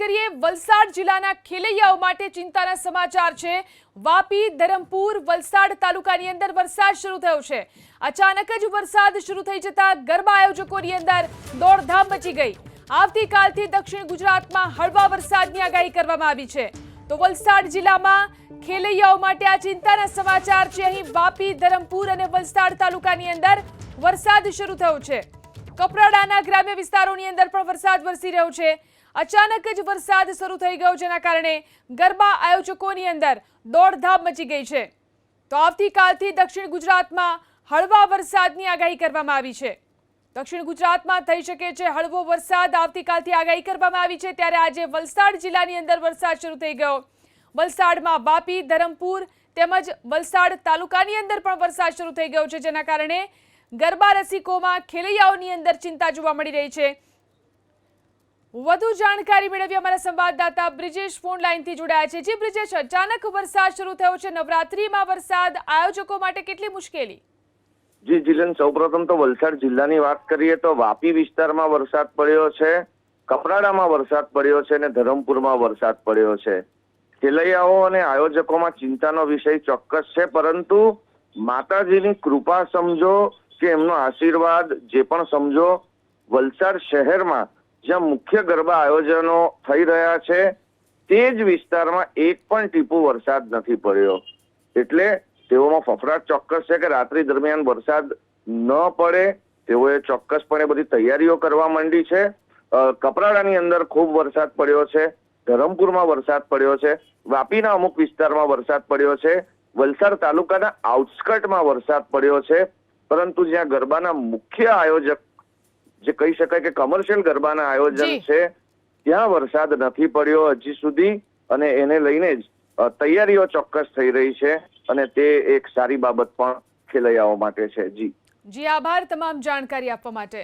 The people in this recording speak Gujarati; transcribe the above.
કરીએ વલસાડ જિલ્લાના ખેલૈયાઓ માટે ચિંતાના સમાચાર છે। વાપી, ધરમપુર, વલસાડ તાલુકાની અંદર વરસાદ શરૂ થયો છે। અચાનક જ વરસાદ શરૂ થઈ જતા ગરબા આયોજકોની અંદર દોડધામ મચી ગઈ। આવતીકાલથી દક્ષિણ ગુજરાતમાં હળવા વરસાદની આગાહી કરવામાં આવી છે। તો વલસાડ જિલ્લામાં ખેલૈયાઓ માટે આ ચિંતાના સમાચાર છે। અહીં વાપી, ધરમપુર અને વલસાડ તાલુકાની અંદર વરસાદ શરૂ થયો છે। કપરાડાના ગ્રામ્ય વિસ્તારોની અંદર પણ વરસાદ વરસી રહ્યો છે। અચાનક જ વરસાદ શરૂ થઈ ગયો, જેના કારણે ગરબા આયોજકોની અંદર દોડધામ મચી ગઈ છે। તો આવતીકાલથી દક્ષિણ ગુજરાતમાં હળવા વરસાદની આગાહી કરવામાં આવી છે। દક્ષિણ ગુજરાતમાં થઈ શકે છે હળવો વરસાદ, આવતીકાલથી આગાહી કરવામાં આવી છે। ત્યારે આજે વલસાડ જિલ્લાની અંદર વરસાદ શરૂ થઈ ગયો। વલસાડમાં વાપી, ધરમપુર તેમજ વલસાડ તાલુકાની અંદર પણ વરસાદ શરૂ થઈ ગયો છે, જેના કારણે ગરબા રસિકોમાં ખેલૈયાઓની અંદર ચિંતા જોવા મળી રહી છે। વધુ જાણકારી મેળવી અમારા સંવાદદાતા બ્રિજેશ ફોન લાઈનથી જોડાયા છે। જી બ્રિજેશ, અચાનક વરસાદ શરૂ થયો છે, નવરાત્રીમાં વરસાદ, આયોજકો માટે કેટલી મુશ્કેલી? જી જીલન, સૌપ્રથમ તો વલસાડ જિલ્લાની વાત કરીએ તો વાપી વિસ્તારમાં વરસાદ પડ્યો છે, કપરાડામાં વરસાદ પડ્યો છે અને ધરમપુરમાં વરસાદ પડ્યો છે। ખેલૈયાઓ અને આયોજકોમાં ચિંતાનો વિષય ચોક્કસ છે, પરંતુ માતાજીની કૃપા સમજો કે એમનો આશીર્વાદ જે પણ સમજો, વલસાડ શહેરમાં જ્યાં મુખ્ય ગરબા આયોજનો થઈ રહ્યા છે તે જ વિસ્તારમાં એક પણ ટીપું વરસાદ નથી પડ્યો। એટલે તેઓમાં ફફડાટ ચોક્કસ છે કે રાત્રિ દરમિયાન વરસાદ ન પડે, તેઓએ ચોક્કસપણે બધી તૈયારીઓ કરવા માંડી છે। કપરાડાની અંદર ખૂબ વરસાદ પડ્યો છે, ધરમપુરમાં વરસાદ પડ્યો છે, વાપીના અમુક વિસ્તારમાં વરસાદ પડ્યો છે, વલસાડ તાલુકાના આઉટસ્કર્ટમાં વરસાદ પડ્યો છે। પરંતુ જ્યાં ગરબાના મુખ્ય આયોજક, જે કહી શકાય કે કમર્શિયલ ગરબાના આયોજન છે, ત્યાં વરસાદ નથી પડ્યો હજી સુધી, અને એને લઈને જ તૈયારીઓ ચોક્કસ થઈ રહી છે, અને તે એક સારી બાબત પણ ખેલૈયાઓ માટે છે। જી આભાર તમામ જાણકારી આપવા માટે।